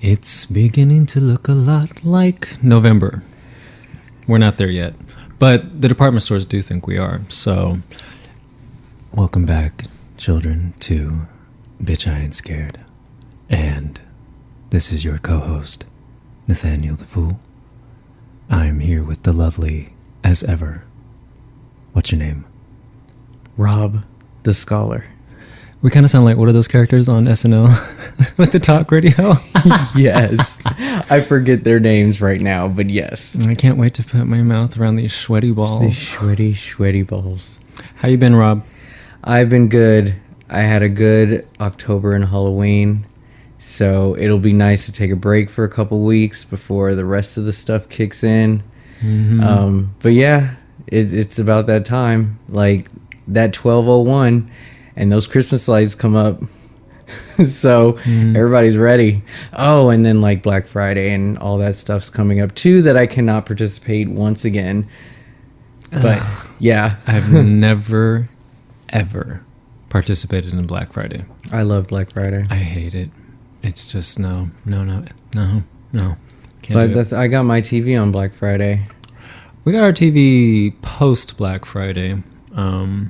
It's beginning to look a lot like November. We're not there yet, but the department stores do think we are. So, welcome back, children, to Bitch I Ain't Scared. And this is your co-host, Nathaniel the Fool. I'm here with the lovely, as ever. What's your name? Rob the Scholar. We kind of sound like one of those characters on SNL with the talk radio. Yes. I forget their names right now, but yes. I can't wait to put my mouth around these sweaty balls. These sweaty balls. How you been, Rob? I've been good. I had a good October and Halloween, so it'll be nice to take a break for a couple weeks before the rest of the stuff kicks in. Mm-hmm. But yeah, it's about that time. Like that 12:01. And those Christmas lights come up. So everybody's ready. Oh, and then like Black Friday and all that stuff's coming up too that I cannot participate once again. But yeah. I've never, ever participated in Black Friday. I love Black Friday. I hate it. It's just no. Can't But do it. I got my TV on Black Friday. We got our TV post Black Friday. It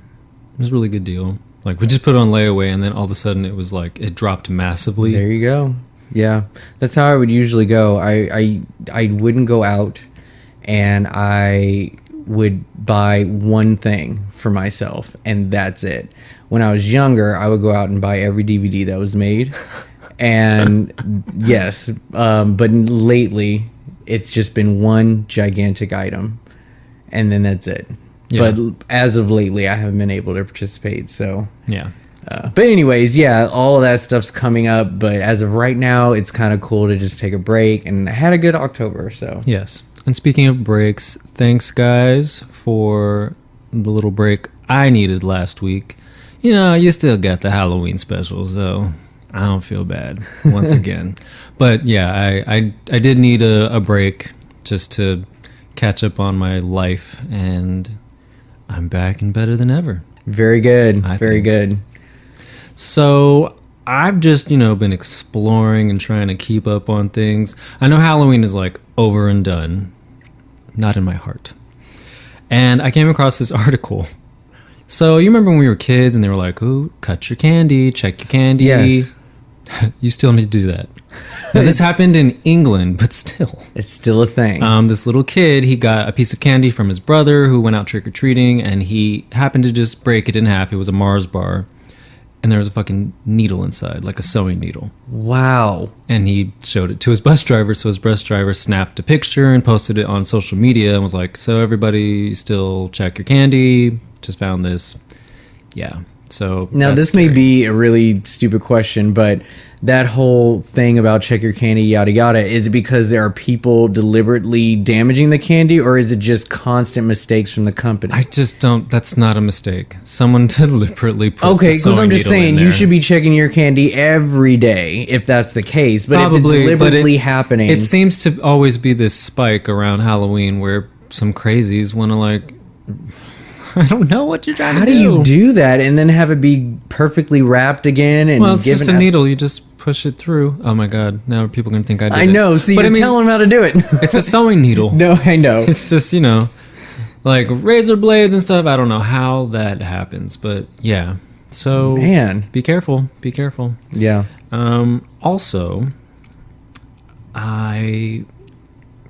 was a really good deal. Like, we just put it on layaway, and then all of a sudden it was like, it dropped massively. There you go. Yeah. That's how I would usually go. I wouldn't go out, and I would buy one thing for myself, and that's it. When I was younger, I would go out and buy every DVD that was made. And yes, but lately, it's just been one gigantic item, and then that's it. Yeah. But as of lately, I haven't been able to participate. So yeah. But anyways, yeah, all of that stuff's coming up. But as of right now, it's kind of cool to just take a break. And I had a good October. So yes. And speaking of breaks, thanks guys for the little break I needed last week. You know, you still got the Halloween special, so I don't feel bad once again. But yeah, I did need a break just to catch up on my life, and I'm back and better than ever. Very good. Very good. So I've just, been exploring and trying to keep up on things. I know Halloween is like over and done. Not in my heart. And I came across this article. So you remember when we were kids and they were like, ooh, cut your candy, check your candy. Yes. You still need to do that. Now, this happened in England, but still. It's still a thing. This little kid, he got a piece of candy from his brother who went out trick-or-treating, and he happened to just break it in half. It was a Mars bar, and there was a fucking needle inside, like a sewing needle. Wow. And he showed it to his bus driver, so his bus driver snapped a picture and posted it on social media and was like, so everybody still check your candy, just found this. Yeah. So now this scary. may be a really stupid question, but that whole thing about check your candy, yada yada, is it because there are people deliberately damaging the candy, or is it just constant mistakes from the company? I just don't. That's not a mistake. Someone deliberately put okay, because I'm just saying you should be checking your candy every day if that's the case. But probably, if it's deliberately happening, it seems to always be this spike around Halloween where some crazies want to like. I don't know what you're trying to do. How do you do that and then have it be perfectly wrapped again? And well, it's just a needle. You just push it through. Oh my God. Now people are going to think I did it. I know. So you're telling them how to do it. It's a sewing needle. No, I know. It's just, like razor blades and stuff. I don't know how that happens, but yeah. So, man, be careful. Be careful. Yeah. Also, I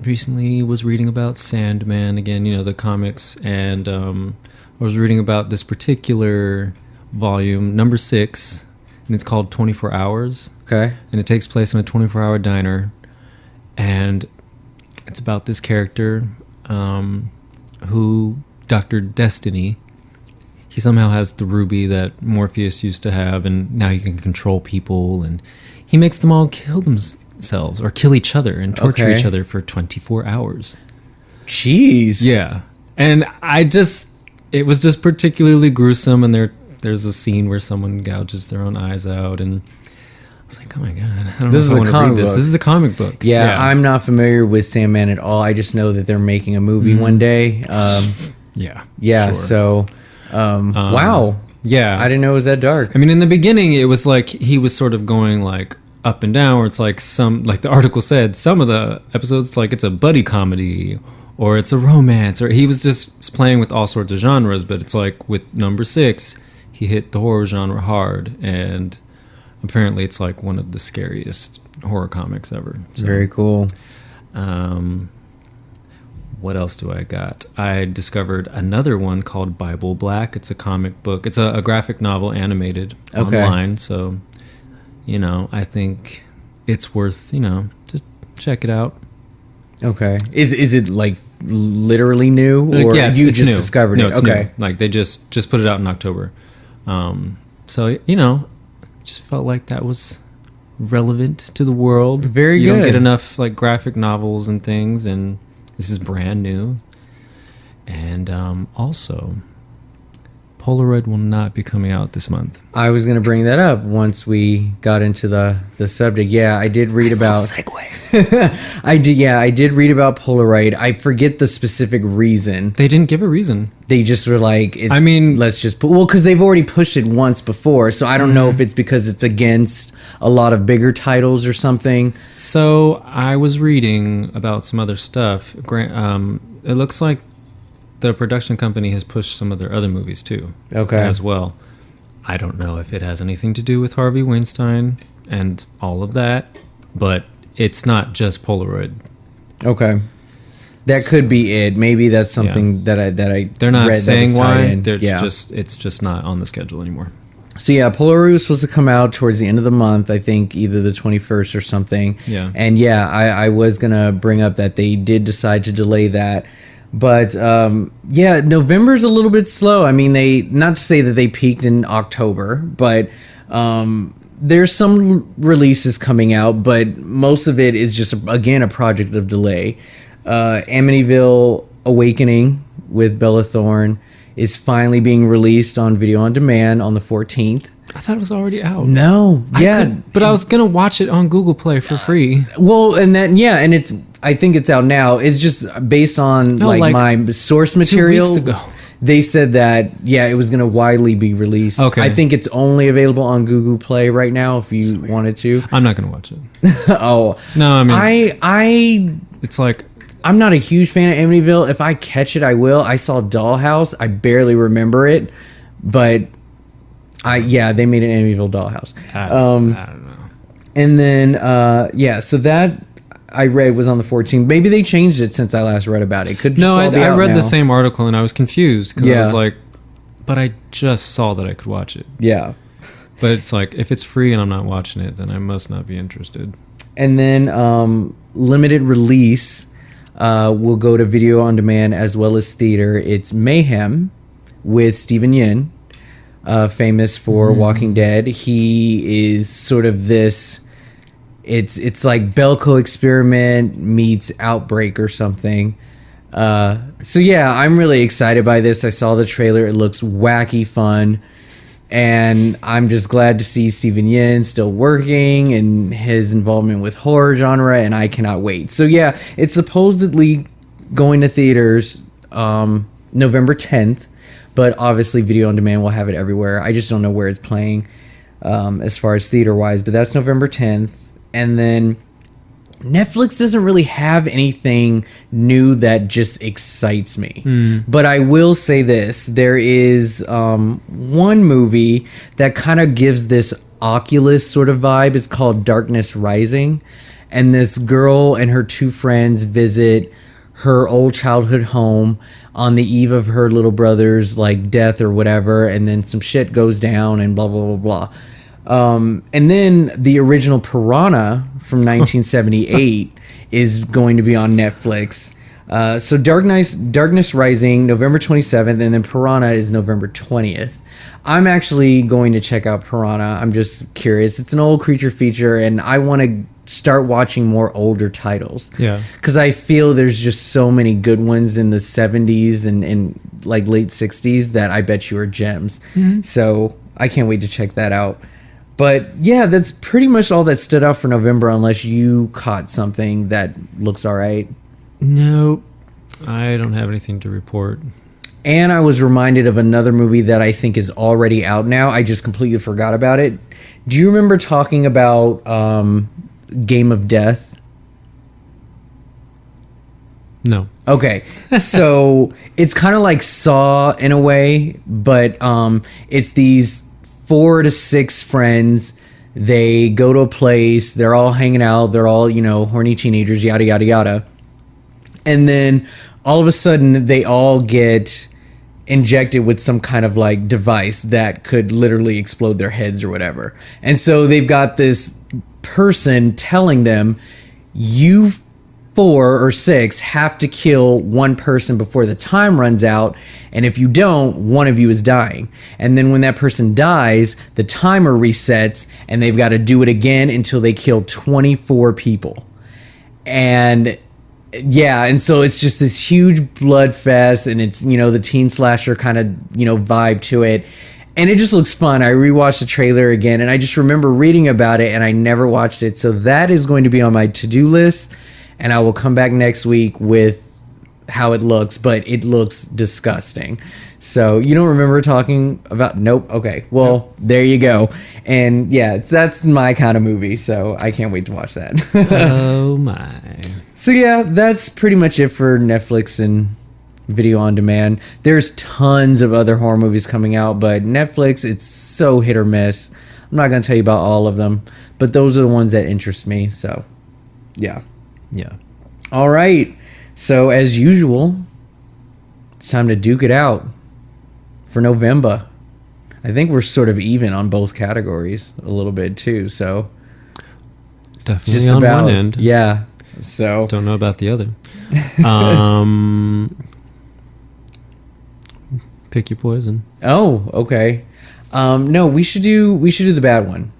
recently was reading about Sandman again, the comics, and I was reading about this particular volume, number 6, and it's called 24 Hours. Okay. And it takes place in a 24-hour diner, and it's about this character who, Dr. Destiny, he somehow has the ruby that Morpheus used to have, and now he can control people, and he makes them all kill themselves or kill each other and torture each other for 24 hours. Jeez. Yeah. And it was just particularly gruesome, and there's a scene where someone gouges their own eyes out, and I was like, oh my God, I don't know if I want to read this. This is a comic book. Yeah, I'm not familiar with Sandman at all. I just know that they're making a movie one day. Yeah. Yeah, sure. So, wow. Yeah. I didn't know it was that dark. I mean, in the beginning, it was like he was sort of going like, up and down, where it's like some, like the article said, some of the episodes, it's like it's a buddy comedy or it's a romance, or he was just playing with all sorts of genres. But it's like with number 6, he hit the horror genre hard, and apparently it's like one of the scariest horror comics ever. So, very cool. What else do I got? I discovered another one called Bible Black. It's a comic book. It's a graphic novel animated online. So, I think it's worth, just check it out. Okay. Is it like literally new, or yeah, you it's just new. discovered No, it? it's Okay. new. Like they just put it out in October. So, just felt like that was relevant to the world. Very You good. don't get enough like graphic novels and things, and this is brand new. And also, Polaroid will not be coming out this month. I was going to bring that up once we got into the subject. Yeah, I did read about segue. I did read about Polaroid. I forget the specific reason. They didn't give a reason. They just were like, let's just put, because they've already pushed it once before, so I don't know if it's because it's against a lot of bigger titles or something. So I was reading about some other stuff. It looks like the production company has pushed some of their other movies too. Okay. As well. I don't know if it has anything to do with Harvey Weinstein and all of that, but it's not just Polaroid. Okay. That could be it. Maybe that's something that I They're not read saying that was tied why. in. They're it's just not on the schedule anymore. So yeah, Polaroid was supposed to come out towards the end of the month. I think either the 21st or something. Yeah. And yeah, I was gonna bring up that they did decide to delay that. But yeah, November's a little bit slow. I mean, not to say that they peaked in October, but there's some releases coming out, but most of it is just, again, a project of delay. Amityville Awakening with Bella Thorne is finally being released on video on demand on the 14th. I thought it was already out. No, yeah, but I was gonna watch it on Google Play for free. Well, and then I think it's out now. It's just based on like my source material. 2 weeks ago. They said that it was going to widely be released. Okay. I think it's only available on Google Play right now if you wanted to. I'm not gonna watch it. Oh No, I mean, it's like, I'm not a huge fan of Amityville. If I catch it, I will. I saw Dollhouse. I barely remember it, but they made an Amityville Dollhouse. I don't know. And then so that I read was on the 14th. Maybe they changed it since I last read about it. Could just No, all be I out read now. the same article and I was confused because I Yeah. was like, but I just saw that I could watch it. Yeah. But it's like, if it's free and I'm not watching it, then I must not be interested. And then limited release will go to video on demand as well as theater. It's Mayhem with Steven Yeun, famous for Walking Dead. He is sort of this... It's like Belko Experiment meets Outbreak or something. So yeah, I'm really excited by this. I saw the trailer. It looks wacky fun. And I'm just glad to see Steven Yeun still working and his involvement with horror genre, and I cannot wait. So yeah, it's supposedly going to theaters November 10th, but obviously video on demand will have it everywhere. I just don't know where it's playing as far as theater-wise, but that's November 10th. And then Netflix doesn't really have anything new that just excites me. But I will say this. There is one movie that kind of gives this Oculus sort of vibe. It's called Darkness Rising. And this girl and her 2 friends visit her old childhood home on the eve of her little brother's like death or whatever. And then some shit goes down and blah, blah, blah, blah. And then the original Piranha from 1978 is going to be on Netflix. So Darkness Rising, November 27th, and then Piranha is November 20th. I'm actually going to check out Piranha. I'm just curious. It's an old creature feature, and I want to start watching more older titles. Yeah. Because I feel there's just so many good ones in the 70s and like late 60s that I bet you are gems. So I can't wait to check that out. But yeah, that's pretty much all that stood out for November, unless you caught something that looks all right. Nope. I don't have anything to report. And I was reminded of another movie that I think is already out now. I just completely forgot about it. Do you remember talking about Game of Death? No. Okay, so it's kind of like Saw in a way, but it's these 4 to 6 friends. They go to a place, they're all hanging out, they're all, horny teenagers, yada, yada, yada. And then all of a sudden, they all get injected with some kind of like device that could literally explode their heads or whatever. And so they've got this person telling them, you 4 or 6 have to kill one person before the time runs out, and if you don't, one of you is dying. And then when that person dies, the timer resets, and they've got to do it again until they kill 24 people. And yeah, and so it's just this huge blood fest, and it's, the teen slasher kind of, vibe to it. And it just looks fun. I rewatched the trailer again, and I just remember reading about it, and I never watched it. So that is going to be on my to-do list. And I will come back next week with how it looks, but it looks disgusting. So you don't remember talking about? Nope. Okay. Well, nope. There you go. And yeah, that's my kind of movie. So I can't wait to watch that. Oh my. So yeah, that's pretty much it for Netflix and video on demand. There's tons of other horror movies coming out, but Netflix, it's so hit or miss. I'm not going to tell you about all of them, but those are the ones that interest me. So yeah. Yeah. All right. So as usual, it's time to duke it out for November. I think we're sort of even on both categories a little bit too. So definitely just on about, one end. Yeah. So don't know about the other. Pick your poison. Oh, okay. No, we should do the bad one.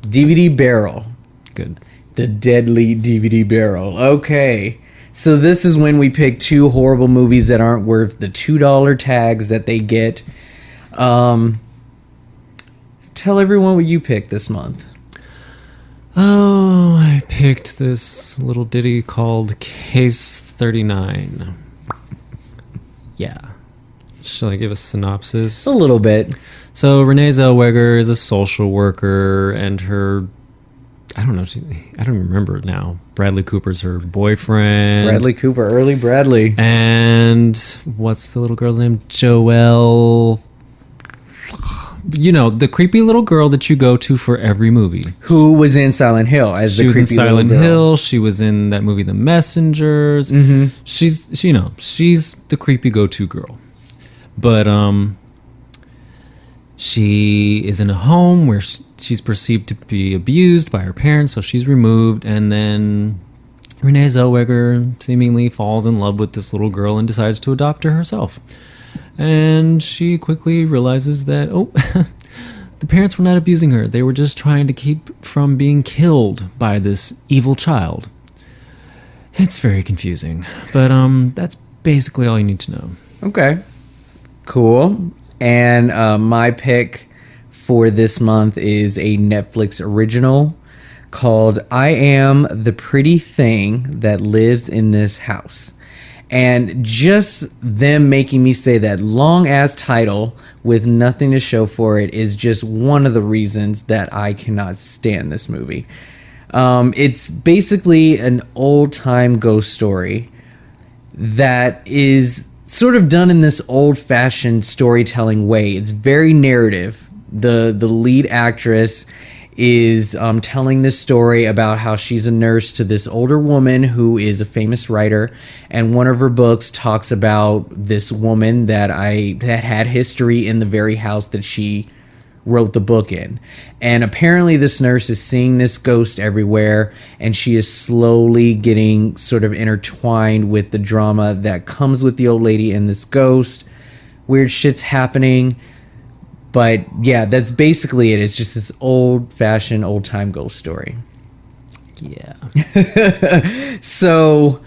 DVD barrel. Good. The deadly DVD barrel. Okay. So this is when we pick 2 horrible movies that aren't worth the $2 tags that they get. Tell everyone what you picked this month. Oh, I picked this little ditty called Case 39. Yeah. Shall I give a synopsis? A little bit. So Renee Zellweger is a social worker, and her... I don't know. I don't remember now. Bradley Cooper's her boyfriend. Bradley Cooper, early Bradley. And what's the little girl's name? Joelle. The creepy little girl that you go to for every movie. Who was in Silent Hill as the creepy little girl. She was in Silent Hill. She was in that movie, The Messengers. Mm-hmm. She's the creepy go-to girl. But she is in a home where she's perceived to be abused by her parents, so she's removed, and then Renee Zellweger seemingly falls in love with this little girl and decides to adopt her herself. And she quickly realizes that, the parents were not abusing her. They were just trying to keep from being killed by this evil child. It's very confusing, but that's basically all you need to know. Okay. Cool. And my pick for this month is a Netflix original called I Am the Pretty Thing That Lives in This House. And just them making me say that long-ass title with nothing to show for it is just one of the reasons that I cannot stand this movie. It's basically an old-time ghost story that is sort of done in this old-fashioned storytelling way. It's very narrative. The lead actress is telling this story about how she's a nurse to this older woman who is a famous writer, and one of her books talks about this woman that had history in the very house that she wrote the book in. And apparently this nurse is seeing this ghost everywhere, and she is slowly getting sort of intertwined with the drama that comes with the old lady and this ghost. Weird shit's happening. But yeah, that's basically it. It's just this old-fashioned, old-time ghost story. Yeah. So,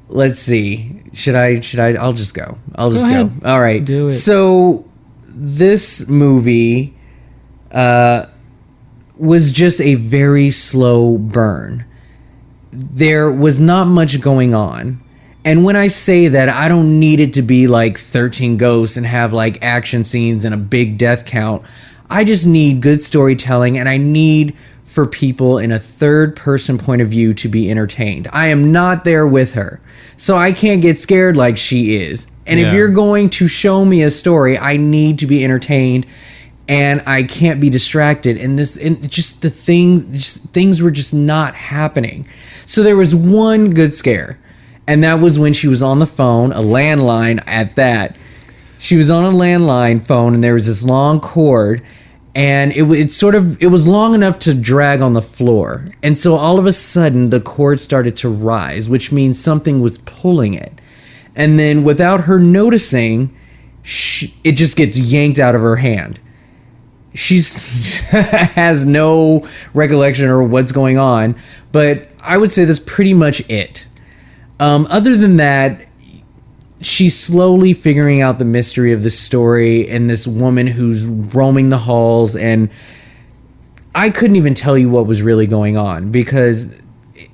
let's see. Should I? I'll just go. Go ahead. All right. Do it. So, this movie was just a very slow burn. There was not much going on. And when I say that, I don't need it to be like 13 ghosts and have like action scenes and a big death count. I just need good storytelling, and I need for people in a third person point of view to be entertained. I am not there with her, so I can't get scared like she is. And if you're going to show me a story, I need to be entertained, and I can't be distracted. And things were just not happening. So there was one good scare, and that was when she was on the phone, a landline at that. She was on a landline phone, and there was this long cord, and it was long enough to drag on the floor. And so all of a sudden, the cord started to rise, which means something was pulling it. And then without her noticing, it just gets yanked out of her hand. She has no recollection or what's going on, but I would say that's pretty much it. Other than that, she's slowly figuring out the mystery of the story and this woman who's roaming the halls, and I couldn't even tell you what was really going on because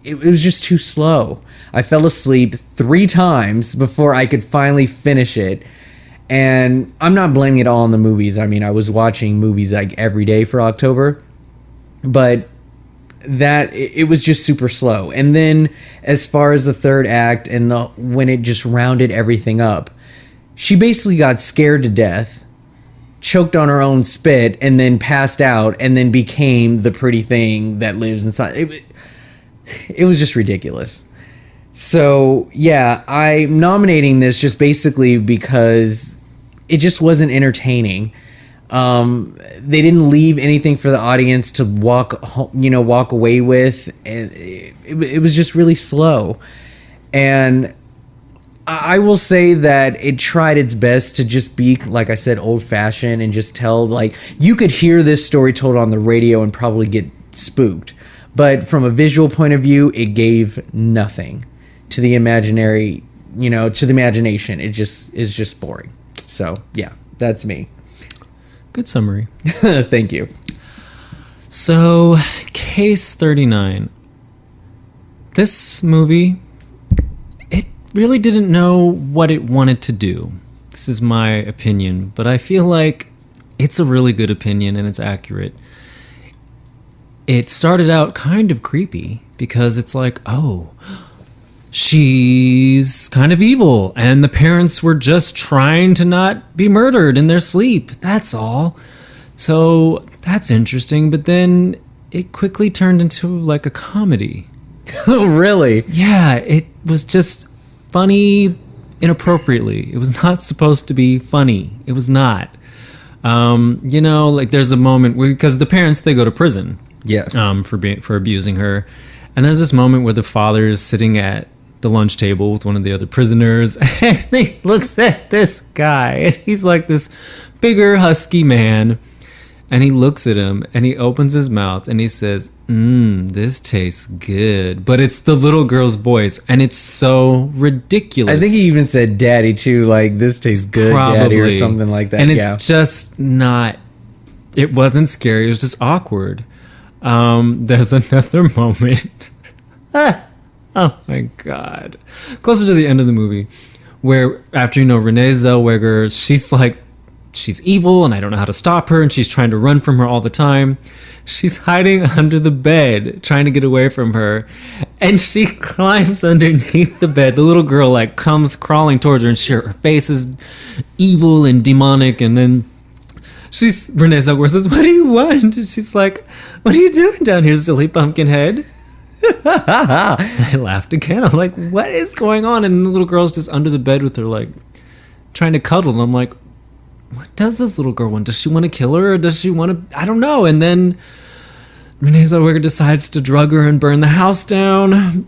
it was just too slow. I fell asleep 3 times before I could finally finish it. And I'm not blaming it all on the movies. I mean, I was watching movies like every day for October, but it was just super slow. And then as far as the third act and when it just rounded everything up, she basically got scared to death, choked on her own spit, and then passed out, and then became the pretty thing that lives inside. It was just ridiculous. So, yeah, I'm nominating this just basically because it just wasn't entertaining. They didn't leave anything for the audience to walk away with. And it was just really slow. And I will say that it tried its best to just be, like I said, old-fashioned and just tell, like, you could hear this story told on the radio and probably get spooked. But from a visual point of view, it gave nothing to the imagination. It just is just boring. So, yeah, that's me. Good summary. Thank you. So, Case 39. This movie, it really didn't know what it wanted to do. This is my opinion, but I feel like it's a really good opinion and it's accurate. It started out kind of creepy because it's like, oh, she's kind of evil and the parents were just trying to not be murdered in their sleep. That's all. So that's interesting. But then it quickly turned into like a comedy. Oh, really? Yeah, it was just funny inappropriately. It was not supposed to be funny. It was not. Like there's a moment where, because the parents, they go to prison. Yes. For abusing her. And there's this moment where the father is sitting at the lunch table with one of the other prisoners, and he looks at this guy, and he's like this bigger, husky man, and he looks at him, and he opens his mouth, and he says, this tastes good. But it's the little girl's voice, and it's so ridiculous. I think he even said daddy, too, like, this tastes good, Probably. Daddy, or something like that. And it's just not, it wasn't scary, it was just awkward. There's another moment. Oh my god. Closer to the end of the movie, where after, Renee Zellweger, she's evil and I don't know how to stop her, and she's trying to run from her all the time. She's hiding under the bed, trying to get away from her, and she climbs underneath the bed. The little girl comes crawling towards her, and her face is evil and demonic, and then Renee Zellweger says, "What do you want?" And she's like, "What are you doing down here, silly pumpkin head?" I laughed again. I'm like, what is going on? And the little girl's just under the bed with her, trying to cuddle. And I'm like, what does this little girl want? Does she want to kill her, or does she want to... I don't know. And then Renee Zellweger decides to drug her and burn the house down.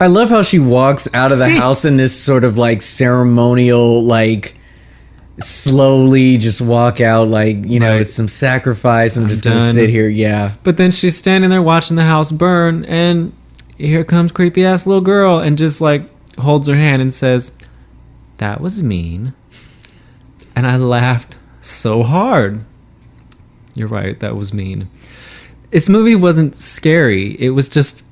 I love how she walks out of the house in this sort of ceremonial, slowly just walk out right. It's some sacrifice. I'm just going to sit here. Yeah. But then she's standing there watching the house burn, and here comes creepy ass little girl and just holds her hand and says, "That was mean." And I laughed so hard. You're right. That was mean. This movie wasn't scary. It was just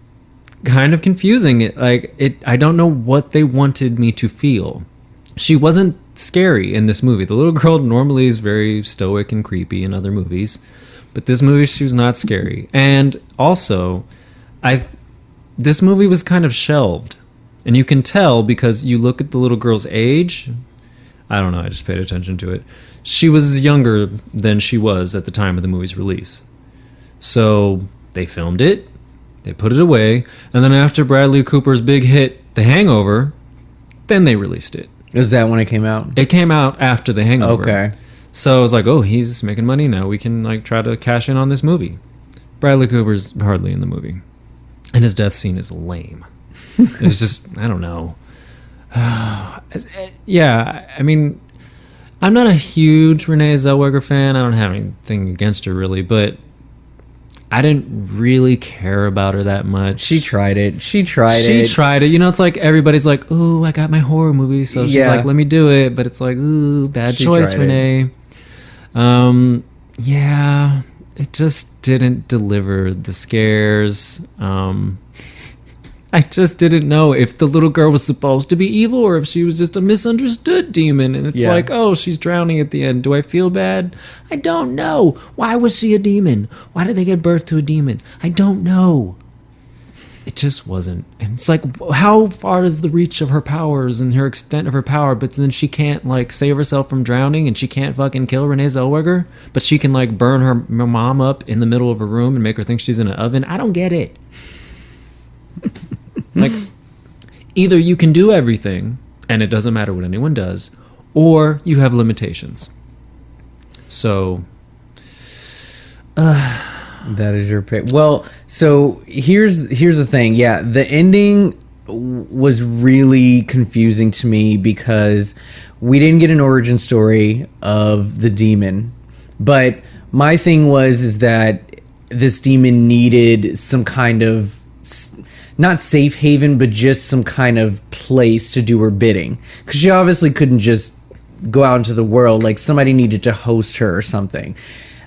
kind of confusing. I don't know what they wanted me to feel. She wasn't scary in this movie. The little girl normally is very stoic and creepy in other movies, but this movie she was not scary. And also, this movie was kind of shelved, and you can tell because you look at the little girl's age. I don't know, I just paid attention to it. She was younger than she was at the time of the movie's release. So they filmed it, they put it away, and then after Bradley Cooper's big hit, The Hangover, then they released it. Is that when it came out? It came out after The Hangover. Okay. So I was like, oh, he's making money now. We can like try to cash in on this movie. Bradley Cooper's hardly in the movie. And his death scene is lame. It's just, I don't know. Yeah, I mean, I'm not a huge Renee Zellweger fan. I don't have anything against her really, but I didn't really care about her that much. She tried it. She tried it. You know, it's like everybody's like, ooh, I got my horror movie. So she's like, let me do it. But it's like, ooh, bad choice, Renee. Yeah, it just didn't deliver the scares. I just didn't know if the little girl was supposed to be evil or if she was just a misunderstood demon. And it's like, oh, she's drowning at the end. Do I feel bad? I don't know. Why was she a demon? Why did they give birth to a demon? I don't know. It just wasn't. And it's like, how far is the reach of her powers and her extent of her power? But then she can't, like, save herself from drowning and she can't fucking kill Renee Zellweger. But she can, like, burn her mom up in the middle of a room and make her think she's in an oven. I don't get it. Like, either you can do everything and it doesn't matter what anyone does, or you have limitations. So that is your pick. Well, so here's the thing. Yeah, the ending was really confusing to me because we didn't get an origin story of the demon. But my thing is that this demon needed some kind of, not safe haven, but just some kind of place to do her bidding. Because she obviously couldn't just go out into the world. Like, somebody needed to host her or something.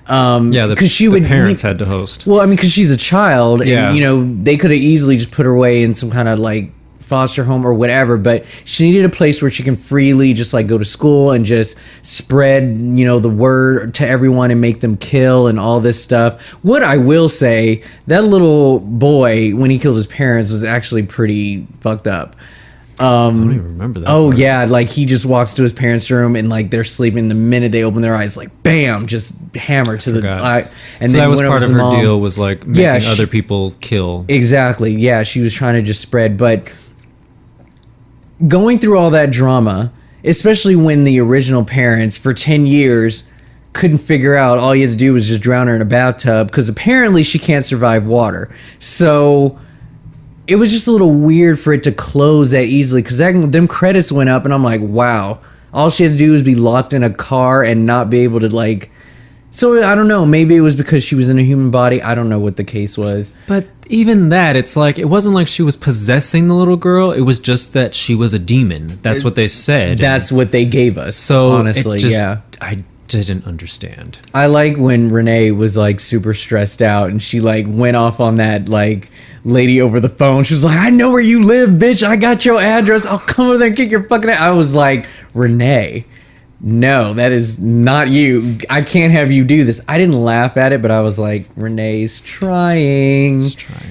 The parents had to host. Well, I mean, because she's a child. And, you know, they could have easily just put her away in some kind of, like, foster home or whatever, but she needed a place where she can freely just like go to school and just spread, you know, the word to everyone and make them kill and all this stuff. What I will say, that little boy, when he killed his parents, was actually pretty fucked up. I don't even remember that. Oh, part. Yeah, like he just walks to his parents' room and like they're sleeping. The minute they open their eyes, like bam, just hammer to the eye. And so that was part of her deal, was like making other people kill. Exactly. Yeah, she was trying to just spread, but going through all that drama, especially when the original parents for 10 years couldn't figure out, all you had to do was just drown her in a bathtub because apparently she can't survive water. So it was just a little weird for it to close that easily because them credits went up and I'm like, wow, all she had to do was be locked in a car and not be able to like. So I don't know, maybe it was because she was in a human body. I don't know what the case was. But even that, it's like, it wasn't like she was possessing the little girl. It was just that she was a demon. That's what they said. That's what they gave us. So honestly, I didn't understand. I like when Renee was like super stressed out and she like went off on that like lady over the phone. She was like, I know where you live, bitch. I got your address. I'll come over there and kick your fucking ass. I was like, Renee, no, that is not you. I can't have you do this. I didn't laugh at it, but I was like, Renee's trying.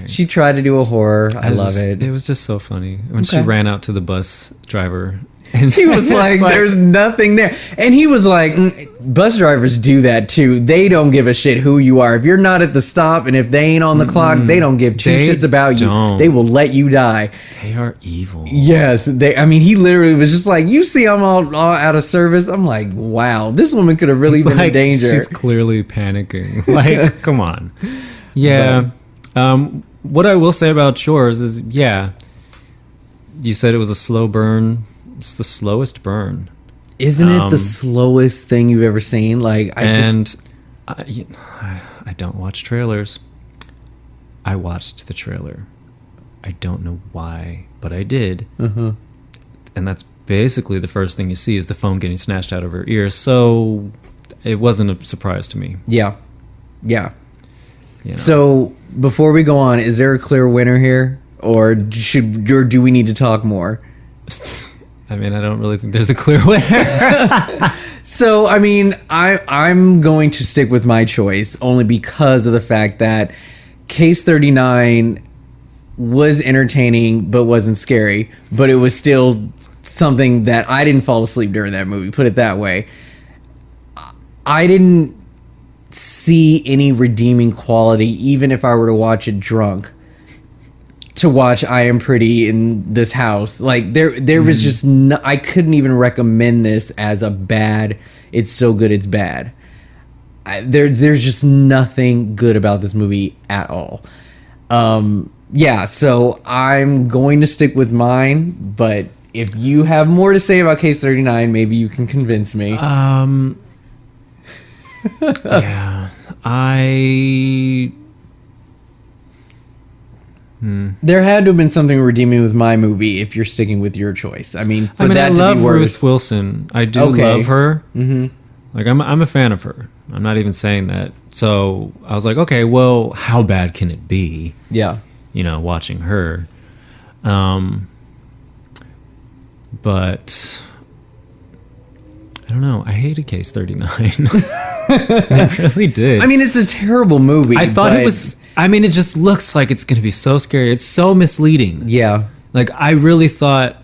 She tried to do a horror. I love it. It was just so funny when she ran out to the bus driver. And he was like, there's nothing there. And he was like, bus drivers do that too. They don't give a shit who you are. If you're not at the stop and if they ain't on the clock, they don't give two shits about you. They will let you die. They are evil. Yes. He literally was just like, you see I'm all out of service. I'm like, wow, this woman could have really been in danger. She's clearly panicking. Like, come on. Yeah. What I will say about Shores is, you said it was a slow burn. It's the slowest burn. Isn't it the slowest thing you've ever seen? Like, I don't watch trailers. I watched the trailer. I don't know why, but I did. Uh-huh. And that's basically the first thing you see is the phone getting snatched out of her ear. So it wasn't a surprise to me. Yeah. You know. So before we go on, is there a clear winner here? Or do we need to talk more? I mean, I don't really think there's a clear winner. So, I mean, I'm going to stick with my choice only because of the fact that Case 39 was entertaining but wasn't scary, but it was still something that I didn't fall asleep during that movie, put it that way. I didn't see any redeeming quality, even if I were to watch it drunk, to watch I Am Pretty in this house. Like, there was just no, I couldn't even recommend this as a bad, it's so good it's bad. There's just nothing good about this movie at all. Yeah, so I'm going to stick with mine, but if you have more to say about Case 39, maybe you can convince me. Yeah, There had to have been something redeeming with my movie if you're sticking with your choice. I mean, for that I to love be worse. Ruth Wilson. I do love her. Mm-hmm. Like, I'm a fan of her. I'm not even saying that. So I was like, okay, well, how bad can it be? Yeah. You know, watching her. But I don't know. I hated Case 39. I really did. I mean, it's a terrible movie. I thought it was. I mean, it just looks like it's going to be so scary. It's so misleading. Yeah. Like, I really thought,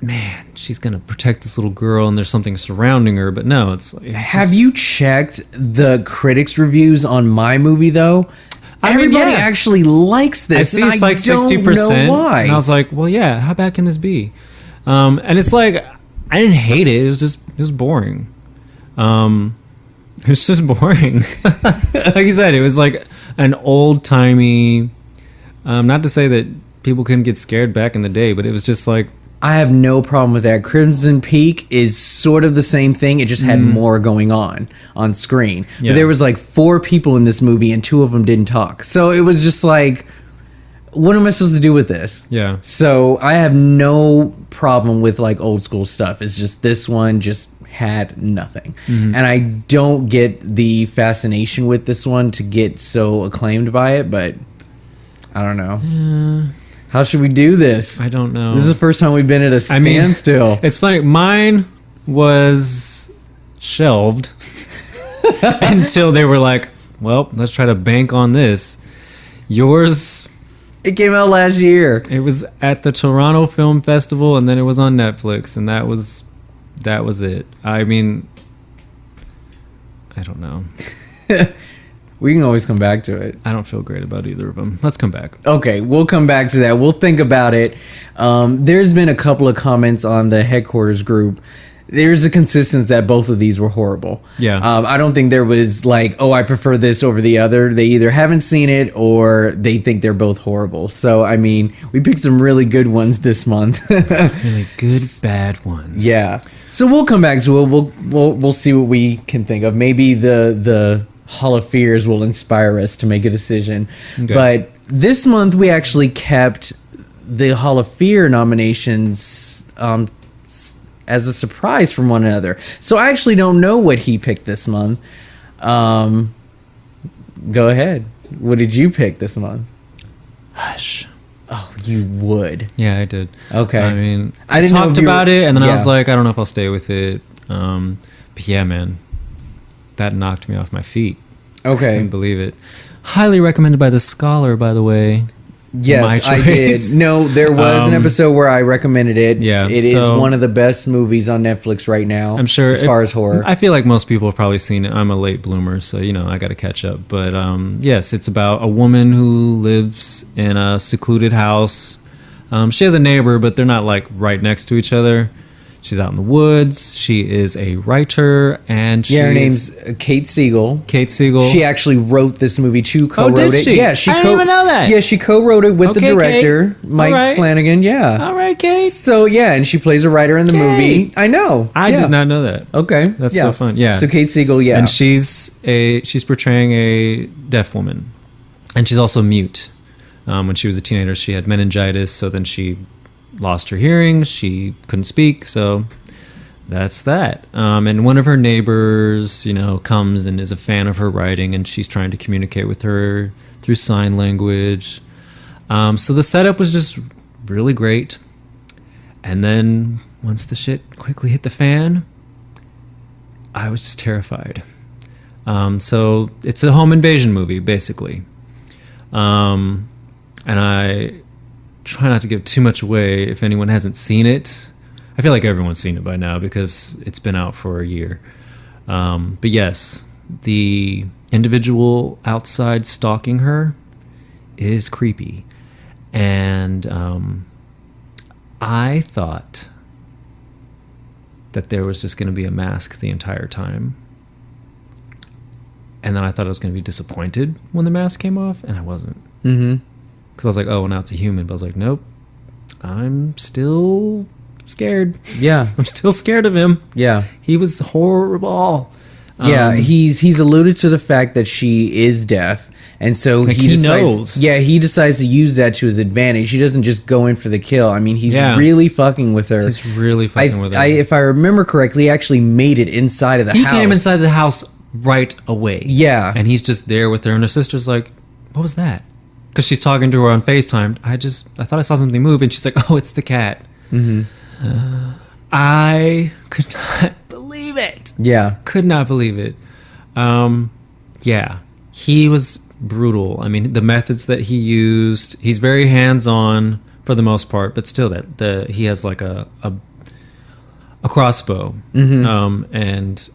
man, she's going to protect this little girl and there's something surrounding her. But no, it's like. Have you checked the critics' reviews on my movie, though? Everybody actually likes this. I see it's like 60%. Know why. And I was like, well, yeah, how bad can this be? And it's like, I didn't hate it. It was boring. It was just boring. Like you said, it was like an old-timey, not to say that people couldn't get scared back in the day, but it was just like, I have no problem with that. Crimson Peak is sort of the same thing. It just had more going on screen. Yeah. But there was like 4 people in this movie and 2 of them didn't talk. So it was just like, what am I supposed to do with this? Yeah. So I have no problem with like old school stuff. It's just this one just had nothing. And I don't get the fascination with this one to get so acclaimed by it, but I don't know. How should we do this? I don't know. This is the first time we've been at a standstill. It's funny. Mine was shelved until they were like, well, let's try to bank on this. Yours... It came out last year. It was at the Toronto Film Festival, and then it was on Netflix, and that was it. I mean, I don't know. We can always come back to it. I don't feel great about either of them. Let's come back. Okay, we'll come back to that. We'll think about it. There's been a couple of comments on the headquarters group. There's a consistency that both of these were horrible. Yeah. I don't think there was like, oh, I prefer this over the other. They either haven't seen it or they think they're both horrible. So, I mean, we picked some really good ones this month. Really good, bad ones. Yeah. So we'll come back to it. We'll see what we can think of. Maybe the Hall of Fears will inspire us to make a decision. Okay. But this month we actually kept the Hall of Fear nominations as a surprise from one another. So I actually don't know what he picked this month. Go ahead. What did you pick this month? Hush. Oh, you would. Yeah, I did. Okay. I mean, I didn't talked about it, and then I was like, I don't know if I'll stay with it. But yeah, man, that knocked me off my feet. Okay. Couldn't believe it. Highly recommended by The Scholar, by the way. Yes, I did. No, there was an episode where I recommended it. Yeah, it is one of the best movies on Netflix right now. I'm sure, as far as horror. I feel like most people have probably seen it. I'm a late bloomer, so I got to catch up. But yes, it's about a woman who lives in a secluded house. She has a neighbor, but they're not like right next to each other. She's out in the woods. She is a writer, and her name's Kate Siegel. Kate Siegel. She actually wrote this movie too. Co-wrote did she? it. Yeah, she. I didn't even know that. Yeah, she co-wrote it with the director, Kate. Mike Flanagan. Yeah. All right, Kate. So yeah, and she plays a writer in the movie. I know. I did not know that. Okay, that's so fun. Yeah. So Kate Siegel. Yeah, and she's portraying a deaf woman, and she's also mute. When she was a teenager, she had meningitis, so then she lost her hearing. She couldn't speak, so that's that. And one of her neighbors, comes and is a fan of her writing, and she's trying to communicate with her through sign language. So the setup was just really great. And then once the shit quickly hit the fan, I was just terrified. So it's a home invasion movie, basically. And I try not to give too much away if anyone hasn't seen it. I feel like everyone's seen it by now because it's been out for a year. But yes, the individual outside stalking her is creepy. And I thought that there was just going to be a mask the entire time. And then I thought I was going to be disappointed when the mask came off, and I wasn't. Mm-hmm. Because I was like, oh, now it's a human. But I was like, nope, I'm still scared. Yeah. I'm still scared of him. Yeah. He was horrible. Yeah, he's alluded to the fact that she is deaf. And so Like, he knows. Yeah, he decides to use that to his advantage. He doesn't just go in for the kill. I mean, he's really fucking with her. He's really fucking with her. If I remember correctly, he actually made it inside of the house. He came inside the house right away. Yeah. And he's just there with her, and her sister's like, what was that? Because she's talking to her on FaceTime. I thought I saw something move, and she's like, oh, it's the cat. Mm-hmm. I could not believe it. Yeah. Could not believe it. Yeah. He was brutal. I mean, the methods that he used, he's very hands-on for the most part, but still he has like a crossbow. Mm-hmm. And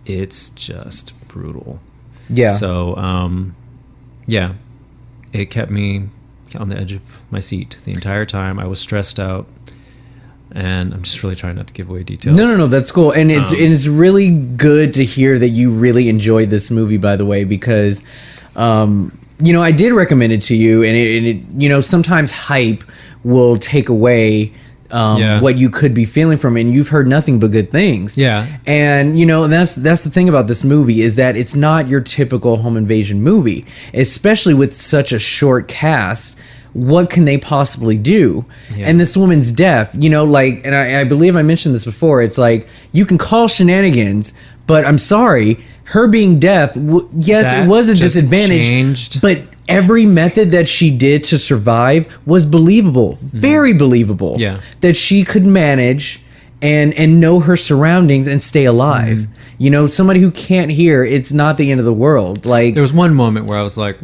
it's just brutal. Yeah. So, yeah, it kept me on the edge of my seat the entire time. I was stressed out, and I'm just really trying not to give away details. No, that's cool. And it's really good to hear that you really enjoyed this movie, by the way, because, I did recommend it to you, and it sometimes hype will take away what you could be feeling from it, and you've heard nothing but good things. Yeah. And that's the thing about this movie, is that it's not your typical home invasion movie, especially with such a short cast. What can they possibly do? Yeah. And this woman's deaf, and I believe I mentioned this before. It's like, you can call shenanigans, but I'm sorry, her being deaf, yes, it was a disadvantage, changed. But every method that she did to survive was believable, very believable. Yeah. That she could manage and know her surroundings and stay alive. Somebody who can't hear, it's not the end of the world. Like, there was one moment where I was like,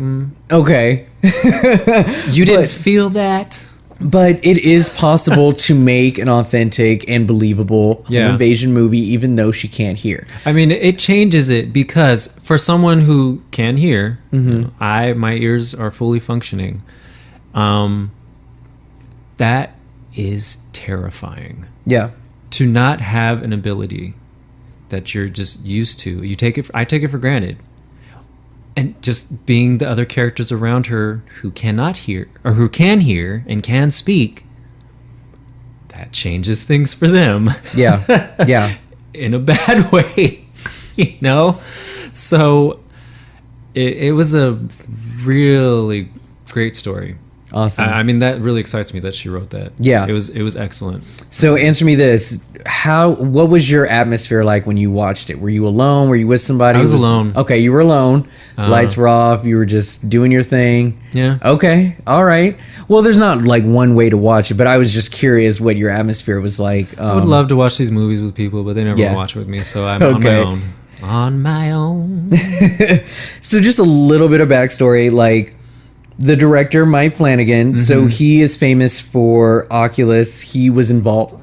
okay. You didn't feel that? But it is possible to make an authentic and believable home invasion movie, even though she can't hear. I mean, it changes it, because for someone who can hear, my ears are fully functioning. That is terrifying. Yeah. To not have an ability that you're just used to. I take it for granted. And just being the other characters around her who cannot hear, or who can hear and can speak, that changes things for them. Yeah. Yeah. In a bad way, So it was a really great story. Awesome. I mean, that really excites me that she wrote that. Yeah. It was excellent. So answer me this. What was your atmosphere like when you watched it? Were you alone? Were you with somebody? I was alone. Okay, you were alone. Lights were off. You were just doing your thing. Yeah. Okay. All right. Well, there's not like one way to watch it, but I was just curious what your atmosphere was like. I would love to watch these movies with people, but they never watch with me, so I'm on my own. On my own. So just a little bit of backstory, like, the director, Mike Flanagan, so he is famous for Oculus. He was involved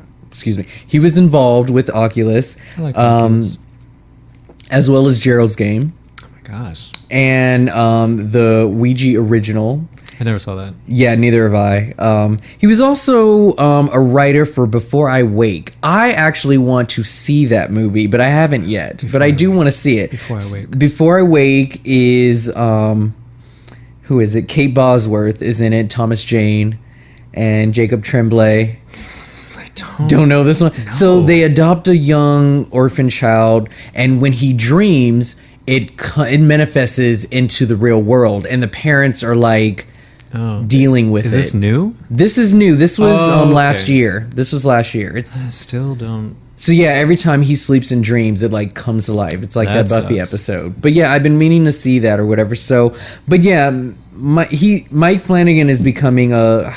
with Oculus, I like Oculus. As well as Gerald's Game. Oh my gosh. And the Ouija original. I never saw that. Yeah, neither have I. He was also a writer for Before I Wake. I actually want to see that movie, but I haven't yet. But I do want to see it. Before I Wake. Before I Wake is... who is it? Kate Bosworth is in it. Thomas Jane and Jacob Tremblay. I don't know this one. No. So they adopt a young orphan child, and when he dreams, it manifests into the real world, and the parents are like dealing with it. Is this new? This is new. This was last year. This was last year. It's I still don't. So yeah, every time he sleeps in dreams, it like comes to life. It's like that Buffy episode. But yeah, I've been meaning to see that or whatever. So, but yeah, Mike Flanagan is becoming a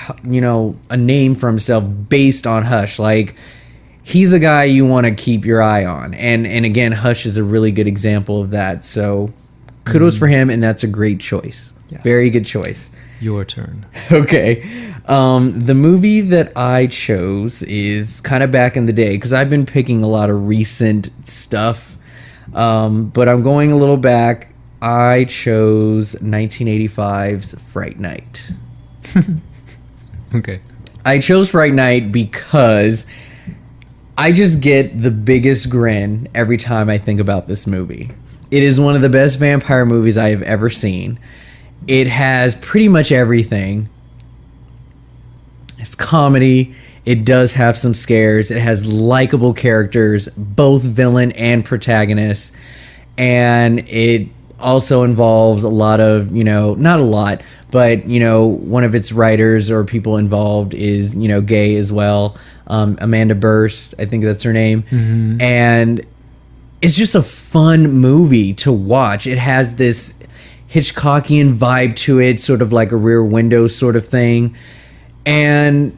name for himself based on Hush. Like, he's a guy you want to keep your eye on, and again, Hush is a really good example of that. So kudos for him, and that's a great choice. Yes. Very good choice. Your turn. Okay. The movie that I chose is kind of back in the day, because I've been picking a lot of recent stuff, but I'm going a little back. I chose 1985's Fright Night. Okay. I chose Fright Night because I just get the biggest grin every time I think about this movie. It is one of the best vampire movies I have ever seen. It has pretty much everything. It's comedy. It does have some scares. It has likable characters, both villain and protagonist. And it also involves a lot of, not a lot, but, one of its writers or people involved is, gay as well. Amanda Burst, I think that's her name. Mm-hmm. And it's just a fun movie to watch. It has this Hitchcockian vibe to it, sort of like a Rear Window sort of thing. And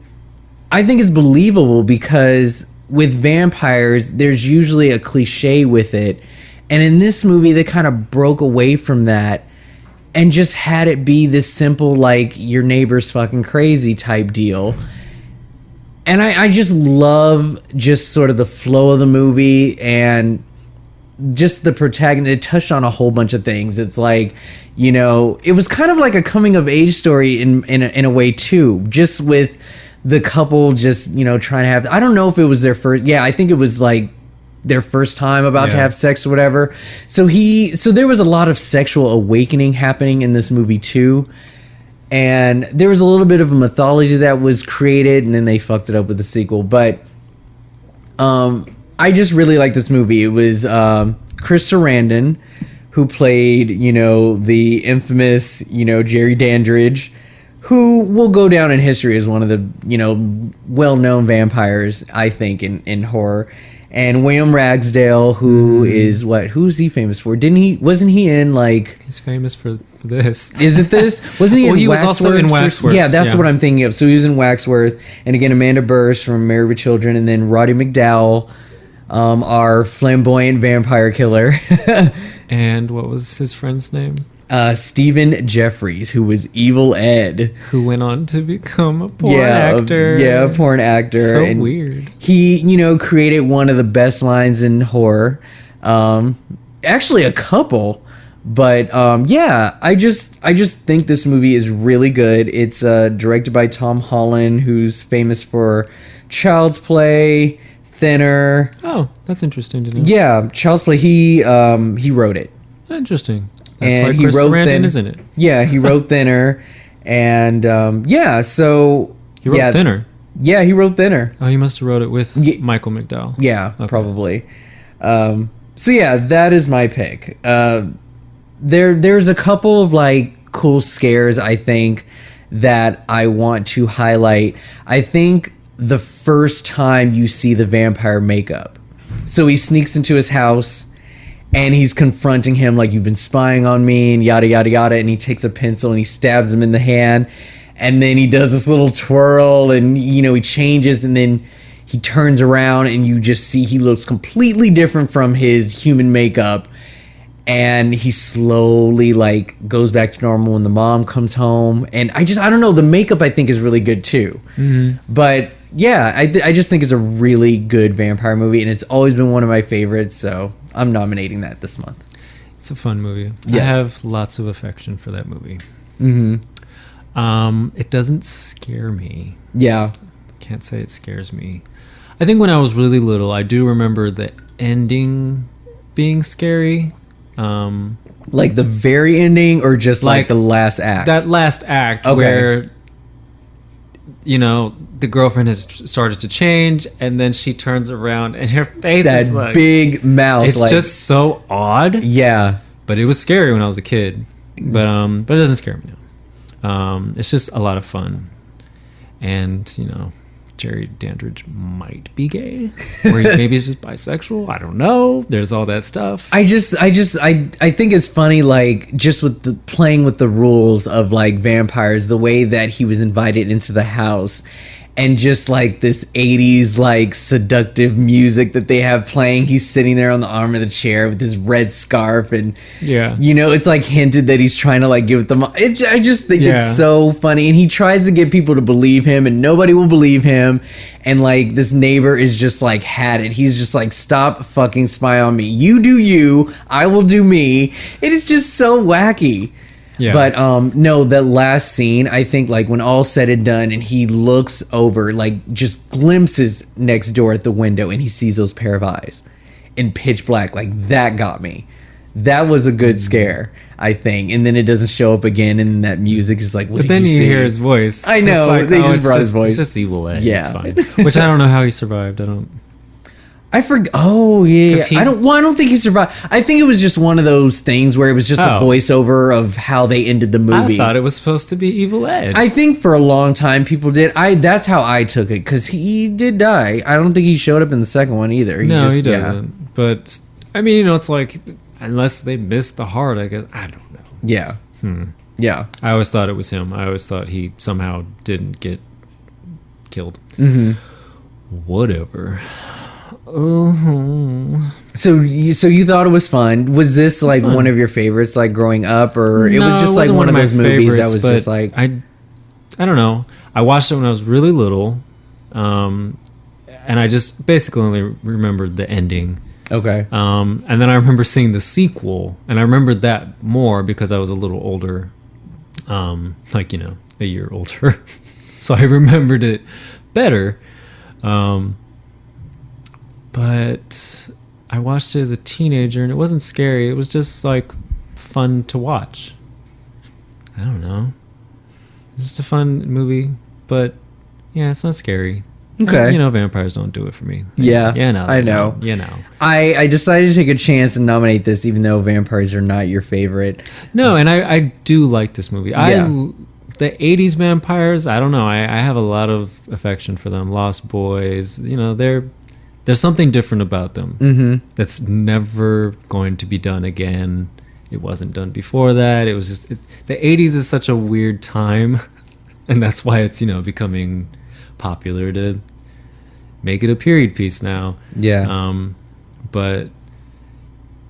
I think it's believable because with vampires, there's usually a cliche with it. And in this movie, they kind of broke away from that and just had it be this simple, like, your neighbor's fucking crazy type deal. And I just love just sort of the flow of the movie and just the protagonist. It touched on a whole bunch of things. It's like, it was kind of like a coming of age story in a way too, just with the couple just, trying to have, I don't know if it was their first, I think it was like their first time about to have sex or whatever. So there was a lot of sexual awakening happening in this movie too. And there was a little bit of a mythology that was created, and then they fucked it up with the sequel. But I just really like this movie. It was Chris Sarandon who played, the infamous, Jerry Dandridge, who will go down in history as one of the, well-known vampires, I think, in horror. And William Ragsdale, who is who's he famous for? Wasn't he in, like... He's famous for this. Is it this? Wasn't he in he Waxworks? was also in Waxworks. Yeah, that's what I'm thinking of. So he was in Waxworks. And again, Amanda Burst from Married with Children. And then Roddy McDowall, our flamboyant vampire killer. And what was his friend's name? Stephen Jeffries, who was Evil Ed. Who went on to become a porn actor. A porn actor. So and weird. He, created one of the best lines in horror. Actually, a couple. But, I just think this movie is really good. It's directed by Tom Holland, who's famous for Child's Play, Thinner. Oh, that's interesting to know. Yeah, Child's Play, he wrote it. Interesting. That's And why he Chris wrote Sarandon is in it. Yeah, he wrote Thinner. And, so... He wrote Thinner? Yeah, he wrote Thinner. Oh, he must have wrote it with Michael McDowell. Yeah, okay. Probably. So, that is my pick. There's a couple of, like, cool scares, I think, that I want to highlight. I think the first time you see the vampire makeup. So he sneaks into his house... And he's confronting him like, you've been spying on me and yada, yada, yada. And he takes a pencil and he stabs him in the hand. And then he does this little twirl and, he changes. And then he turns around and you just see he looks completely different from his human makeup. And he slowly, like, goes back to normal when the mom comes home. And I don't know. The makeup, I think, is really good, too. Mm-hmm. But, yeah, I just think it's a really good vampire movie. And it's always been one of my favorites, so... I'm nominating that this month. It's a fun movie. Yes. I have lots of affection for that movie. Mm-hmm. It doesn't scare me. Yeah. Can't say it scares me. I think when I was really little, I do remember the ending being scary. Like the very ending or just like the last act? That last act where, the girlfriend has started to change, and then she turns around, and her face is like... That big mouth. It's just so odd. Yeah. But it was scary when I was a kid. But it doesn't scare me now. It's just a lot of fun. And, Jerry Dandridge might be gay, or maybe he's just bisexual. I don't know. There's all that stuff. I think it's funny, like, just with the playing with the rules of like vampires, the way that he was invited into the house, and just like this 80s like seductive music that they have playing. He's sitting there on the arm of the chair with his red scarf, and it's like hinted that he's trying to like give them. I just think it's so funny, and he tries to get people to believe him, and nobody will believe him. And like this neighbor is just like had it. He's just like, stop fucking spy on me. You do you. I will do me. It is just so wacky. Yeah. But no, that last scene, I think like when all's said and done, and he looks over, like just glimpses next door at the window, and he sees those pair of eyes in pitch black, like that got me. That was a good scare, I think. And then it doesn't show up again, and that music is like, what but did then you you see? Hear his voice. I know, like, they just brought his voice. It's just Evil Ed. Yeah. It's fine. Which I don't know how he survived. I forgot. Oh yeah, I don't think he survived. I think it was just one of those things where it was just a voiceover of how they ended the movie. I thought it was supposed to be Evil Ed. I think for a long time people did. That's how I took it, because he did die. I don't think he showed up in the second one either. He doesn't. Yeah. But I mean, it's like, unless they missed the heart, I guess. I don't know. Yeah. Yeah. I always thought it was him. I always thought he somehow didn't get killed. Mm-hmm. Whatever. So you thought it was fun? Was this like one of your favorites, like growing up, or it was just like one of those movies that was just like I don't know. I watched it when I was really little, and I just basically only remembered the ending. Okay. And then I remember seeing the sequel, and I remembered that more because I was a little older, like a year older, so I remembered it better. But I watched it as a teenager, and it wasn't scary. It was just like fun to watch. I don't know. It's just a fun movie, but yeah, it's not scary. Okay. Vampires don't do it for me. Yeah. Yeah, no. I know. I decided to take a chance and nominate this, even though vampires are not your favorite. No, and I do like this movie. Yeah. The 80s vampires, I don't know. I have a lot of affection for them. Lost Boys, there's something different about them that's never going to be done again. It wasn't done before that. It was just the 80s is such a weird time, and that's why it's becoming popular to make it a period piece now. Yeah. But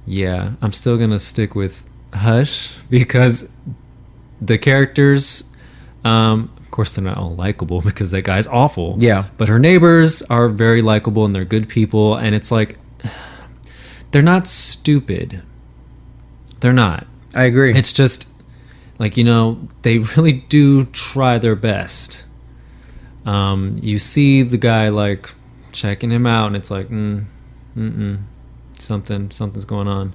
yeah, I'm still gonna stick with Hush because the characters. Of course, they're not all likable because that guy's awful. Yeah. But her neighbors are very likable, and they're good people. And it's like, they're not stupid. They're not. I agree. It's just like, they really do try their best. You see the guy like checking him out, and it's like, something's going on.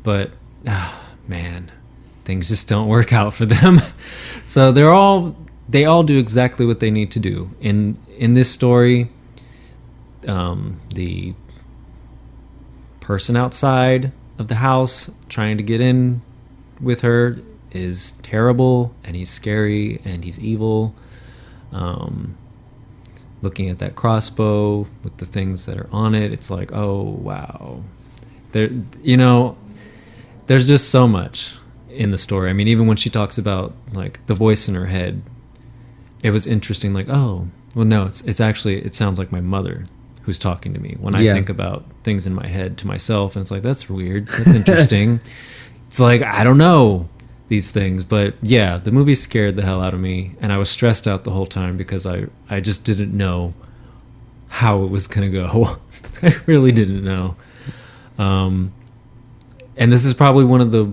But, man, things just don't work out for them. So they all do exactly what they need to do. In this story, the person outside of the house trying to get in with her is terrible, and he's scary, and he's evil. Looking at that crossbow with the things that are on it, it's like, oh wow. There's just so much in the story. I mean, even when she talks about like the voice in her head, it was interesting. Like, oh, well, no, it's actually, it sounds like my mother who's talking to me when I think about things in my head to myself. And it's like, that's weird. That's interesting. It's like, I don't know these things, but yeah, the movie scared the hell out of me, and I was stressed out the whole time because I just didn't know how it was gonna go. I really didn't know. And this is probably one of the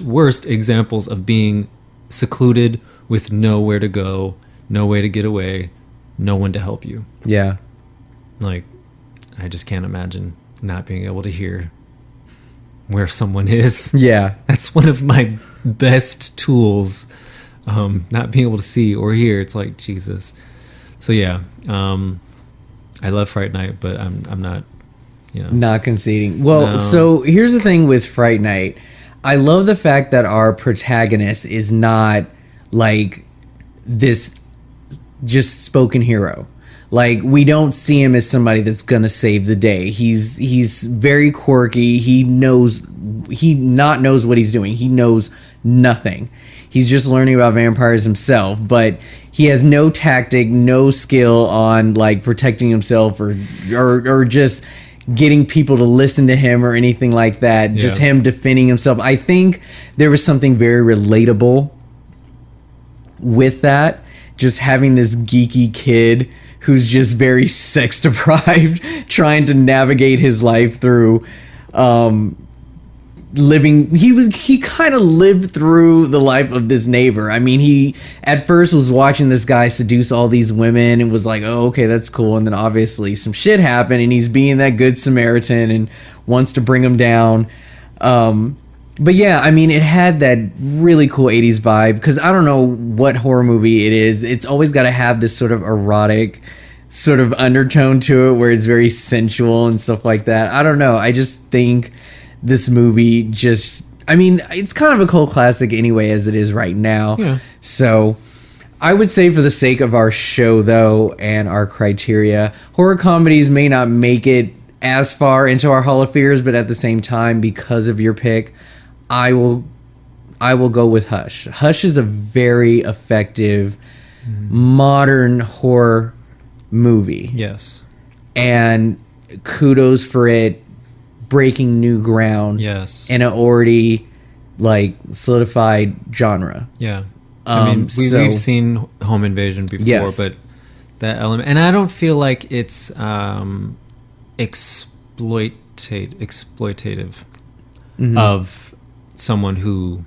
worst examples of being secluded with nowhere to go, no way to get away, no one to help you. Yeah. Like, I just can't imagine not being able to hear where someone is. Yeah. That's one of my best tools. Not being able to see or hear. It's like, Jesus. So yeah, I love Fright Night, but I'm not, not conceding. Well, so here's the thing with Fright Night. I love the fact that our protagonist is not like this just spoken hero. Like, we don't see him as somebody that's gonna save the day. He's very quirky. He knows what he's doing. He knows nothing. He's just learning about vampires himself, but he has no tactic, no skill on like protecting himself or just getting people to listen to him or anything like that. Yeah. Just him defending himself. I think there was something very relatable with that. Just having this geeky kid who's just very sex deprived, trying to navigate his life through living. He kind of lived through the life of this neighbor. I mean, he at first was watching this guy seduce all these women and was like, oh, okay, that's cool. And then obviously some shit happened and he's being that good Samaritan and wants to bring him down. But yeah, I mean, it had that really cool 80s vibe, because I don't know what horror movie it is. It's always got to have this sort of erotic sort of undertone to it where it's very sensual and stuff like that. I don't know. I just think this movie I mean, it's kind of a cult classic anyway as it is right now. Yeah. So I would say, for the sake of our show, though, and our criteria, horror comedies may not make it as far into our Hall of Fears, but at the same time, because of your pick, I will go with Hush. Hush is a very effective modern horror movie. Yes. And kudos for it breaking new ground. Yes. In an already like solidified genre. Yeah. I mean, we've seen home invasion before, yes, but that element, and I don't feel like it's exploitative of someone who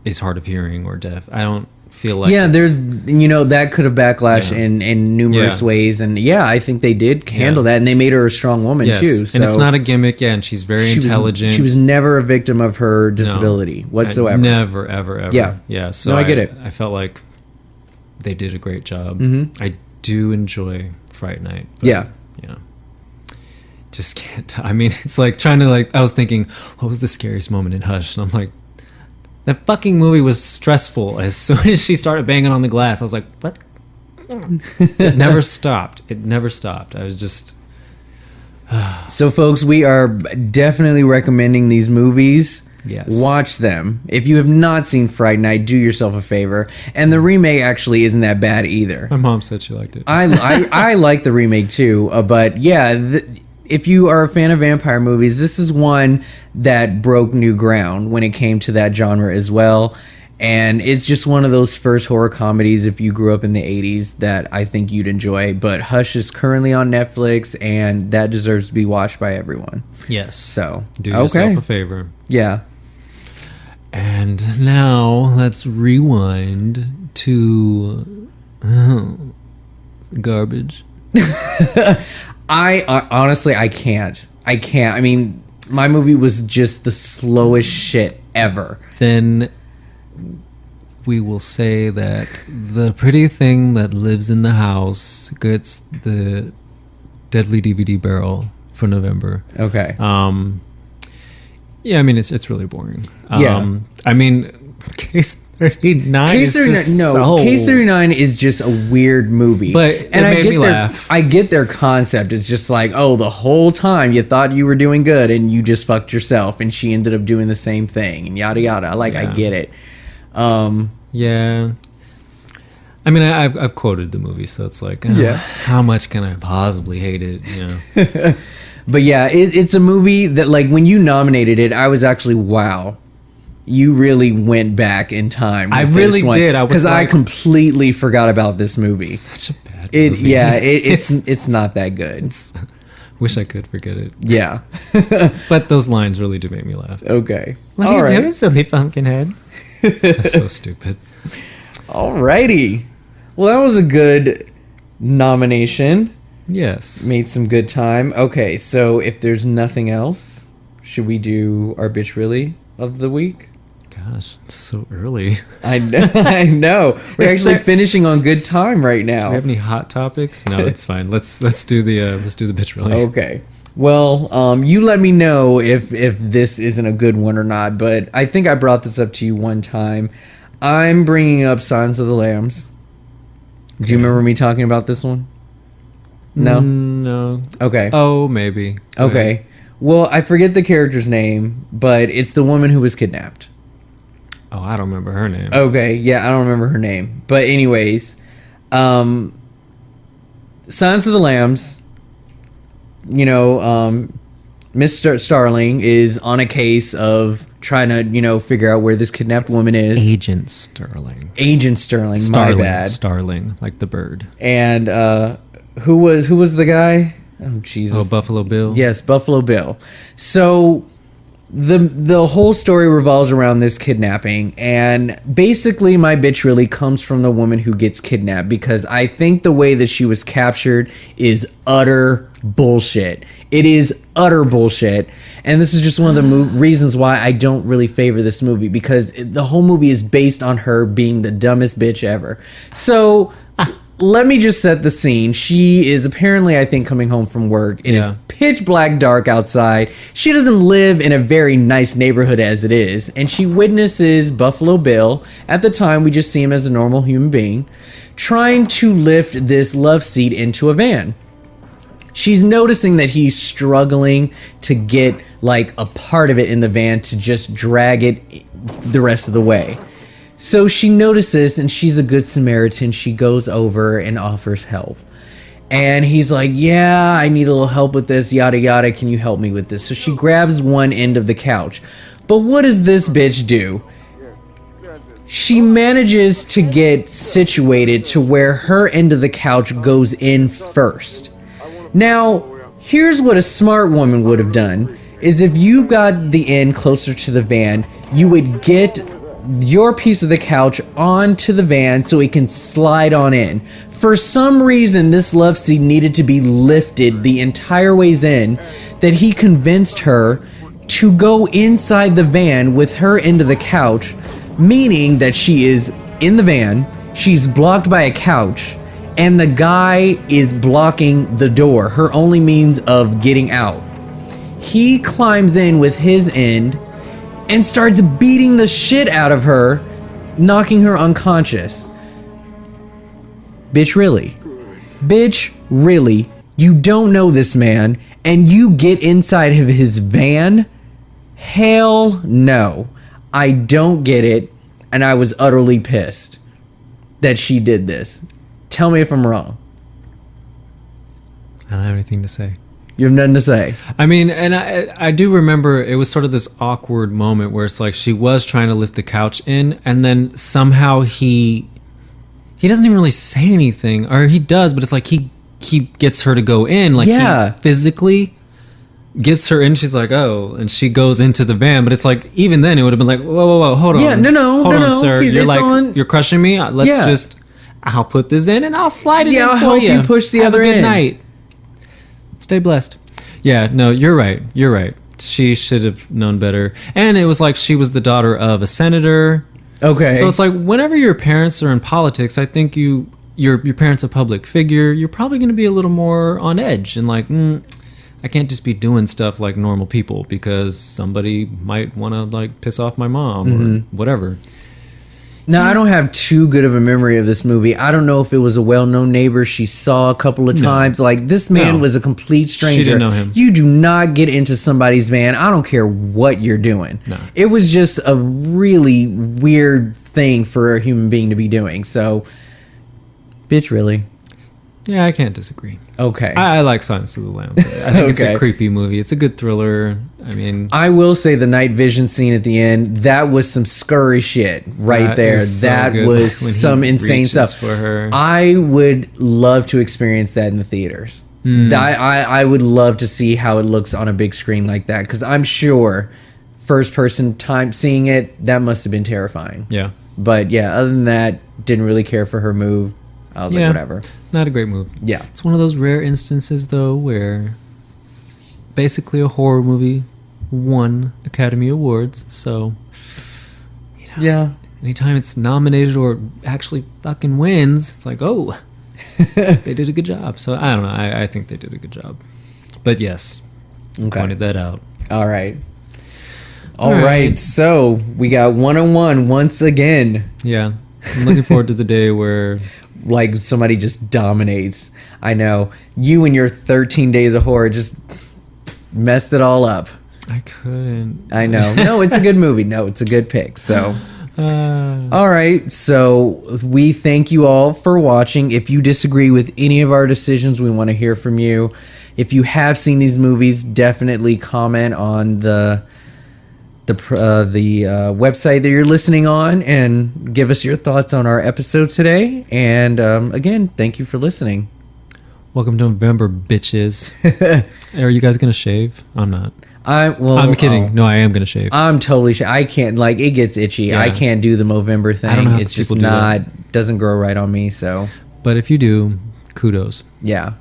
is hard of hearing or deaf. I don't feel like there's that could have backlash in numerous ways, and I think they did handle that, and they made her a strong woman too. So. And it's not a gimmick, and she's very intelligent. She was never a victim of her disability whatsoever. Never, ever. Yeah. So I get it. I felt like they did a great job. Mm-hmm. I do enjoy Fright Night. But, just can't. I mean, it's like trying to I was thinking, what was the scariest moment in Hush? And I'm like, that fucking movie was stressful. As soon as she started banging on the glass, I was like, what? It never stopped. I was just... So, folks, we are definitely recommending these movies. Yes. Watch them. If you have not seen Fright Night, do yourself a favor. And the remake actually isn't that bad either. My mom said she liked it. I like the remake too. But yeah... if you are a fan of vampire movies, this is one that broke new ground when it came to that genre as well. And it's just one of those first horror comedies, if you grew up in the 80s, that I think you'd enjoy. But Hush is currently on Netflix, and that deserves to be watched by everyone. Yes. So, do yourself a favor. Yeah. And now let's rewind to garbage. I honestly, I can't. I mean, my movie was just the slowest shit ever. Then we will say that the pretty thing that lives in the house gets the deadly DVD barrel for November. Okay. Yeah, I mean, it's really boring. I mean, Case 39 Case 39 is just a weird movie. But it made me laugh. I get their concept. It's just like, oh, the whole time you thought you were doing good and you just fucked yourself, and she ended up doing the same thing, and yada yada. I get it. Yeah. I mean, I've quoted the movie, so it's like, how much can I possibly hate it? You know. But yeah, it's a movie that, like, when you nominated it, I was actually, wow. You really went back in time. I really did. Because I completely forgot about this movie. Such a bad movie. It's not that good. Wish I could forget it. Yeah. But those lines really do make me laugh. Okay. What are you doing, silly pumpkinhead? That's so stupid. Alrighty. Well, that was a good nomination. Yes. Made some good time. Okay, so if there's nothing else, should we do our bitch really of the week? Gosh, it's so early. I know. We're actually finishing on good time right now. Do we have any hot topics? No, it's fine. Let's do the bitch really. Okay. Well, you let me know if this isn't a good one or not. But I think I brought this up to you one time. I'm bringing up Silence of the Lambs. Do you remember me talking about this one? No? No. Okay. Oh, maybe. Okay. Well, I forget the character's name, but it's the woman who was kidnapped. Oh, I don't remember her name. Okay, yeah, I don't remember her name. But anyways, Silence of the Lambs, Miss Starling is on a case of trying to, figure out where this kidnapped woman is. Agent Sterling. My bad. Starling, like the bird. And who was the guy? Oh, Jesus. Oh, Buffalo Bill? Yes, Buffalo Bill. So the whole story revolves around this kidnapping, and basically my bitch really comes from the woman who gets kidnapped, because I think the way that she was captured is utter bullshit. It is utter bullshit, and this is just one of the reasons why I don't really favor this movie, because the whole movie is based on her being the dumbest bitch ever. So let me just set the scene. She is apparently, I think, coming home from work. It is pitch black dark outside. She doesn't live in a very nice neighborhood as it is, and she witnesses Buffalo Bill. At the time, we just see him as a normal human being, trying to lift this love seat into a van. She's noticing that he's struggling to get like a part of it in the van to just drag it the rest of the way. So she notices, and she's a good Samaritan. She goes over and offers help. And he's like, yeah, I need a little help with this, yada, yada. Can you help me with this? So she grabs one end of the couch. But what does this bitch do? She manages to get situated to where her end of the couch goes in first. Now, here's what a smart woman would have done, is if you got the end closer to the van, you would get your piece of the couch onto the van so it can slide on in. For some reason, this love seat needed to be lifted the entire ways in, that he convinced her to go inside the van with her into the couch, meaning that she is in the van, she's blocked by a couch, and the guy is blocking the door, her only means of getting out. He climbs in with his end and starts beating the shit out of her, knocking her unconscious. Bitch, really? Bitch, really? You don't know this man, and you get inside of his van? Hell no. I don't get it, and I was utterly pissed that she did this. Tell me if I'm wrong. I don't have anything to say. You have nothing to say. I mean, and I do remember it was sort of this awkward moment where it's like she was trying to lift the couch in, and then somehow he doesn't even really say anything, or he does, but it's like he gets her to go in, like he physically gets her in. She's like, oh, and she goes into the van, but it's like even then it would have been like, whoa, hold on, hold on, sir, you're like you're crushing me. I'll put this in and I'll slide it in for you. I'll help you push the other end. Have a good night. Stay blessed. Yeah, no, you're right. She should have known better. And it was like she was the daughter of a senator. Okay. So it's like whenever your parents are in politics, I think your parents a public figure, you're probably going to be a little more on edge and like, I can't just be doing stuff like normal people because somebody might want to like piss off my mom or whatever. Now, I don't have too good of a memory of this movie. I don't know if it was a well-known neighbor she saw a couple of times. Like, this man was a complete stranger. She didn't know him. You do not get into somebody's van. I don't care what you're doing. No. It was just a really weird thing for a human being to be doing. So, bitch, really? Yeah, I can't disagree. Okay. I like Silence of the Lambs. I think it's a creepy movie. It's a good thriller. I mean, I will say the night vision scene at the end, that was some scurry shit right there. That was some insane stuff. For her. I would love to experience that in the theaters. I would love to see how it looks on a big screen like that, because I'm sure first person time seeing it, that must have been terrifying. Yeah. But yeah, other than that, didn't really care for her move. I was like, whatever. Not a great move. Yeah. It's one of those rare instances, though, where basically a horror movie won Academy Awards. So, anytime it's nominated or actually fucking wins, it's like, oh, they did a good job. So, I don't know. I think they did a good job. But yes, pointed that out. All right. All right. So, we got 101 once again. Yeah. I'm looking forward to the day where like somebody just dominates. I know. You and your 13 Days of Horror just messed it all up. I couldn't. I know. No, it's a good movie. No, it's a good pick. So, all right. So we thank you all for watching. If you disagree with any of our decisions, we want to hear from you. If you have seen these movies, definitely comment on the website that you're listening on and give us your thoughts on our episode today. And again, thank you for listening. Welcome to November, bitches. Are you guys gonna shave? I'm not. I'm kidding. No, I am gonna shave. I'm totally I can't, like, it gets itchy. Yeah. I can't do the Movember thing. I don't know how it's just people not doesn't grow right on me. So, but if you do, kudos. Yeah.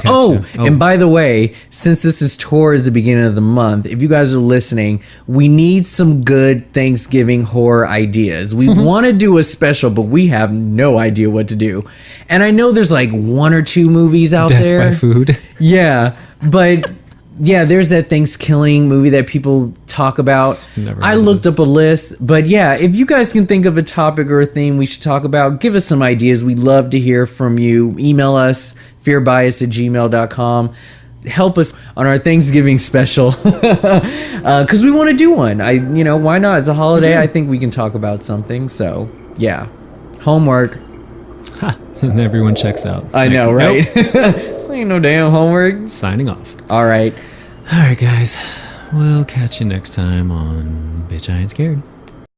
We'll and by the way, since this is towards the beginning of the month, if you guys are listening, we need some good Thanksgiving horror ideas. We want to do a special, but we have no idea what to do. And I know there's like 1 or 2 movies out there. Death by food. Yeah, but yeah, there's that Thanksgiving movie that people talk about. I looked up a list, but yeah, if you guys can think of a topic or a theme we should talk about, give us some ideas. We'd love to hear from you. Email us, fearbias@gmail.com. Help us on our Thanksgiving special, because we want to do one. Why not? It's a holiday. I think we can talk about something. So yeah, homework. And everyone checks out. I know, right? Nope. This ain't no damn homework. Signing off. All right, guys. We'll catch you next time on Bitch I Ain't Scared.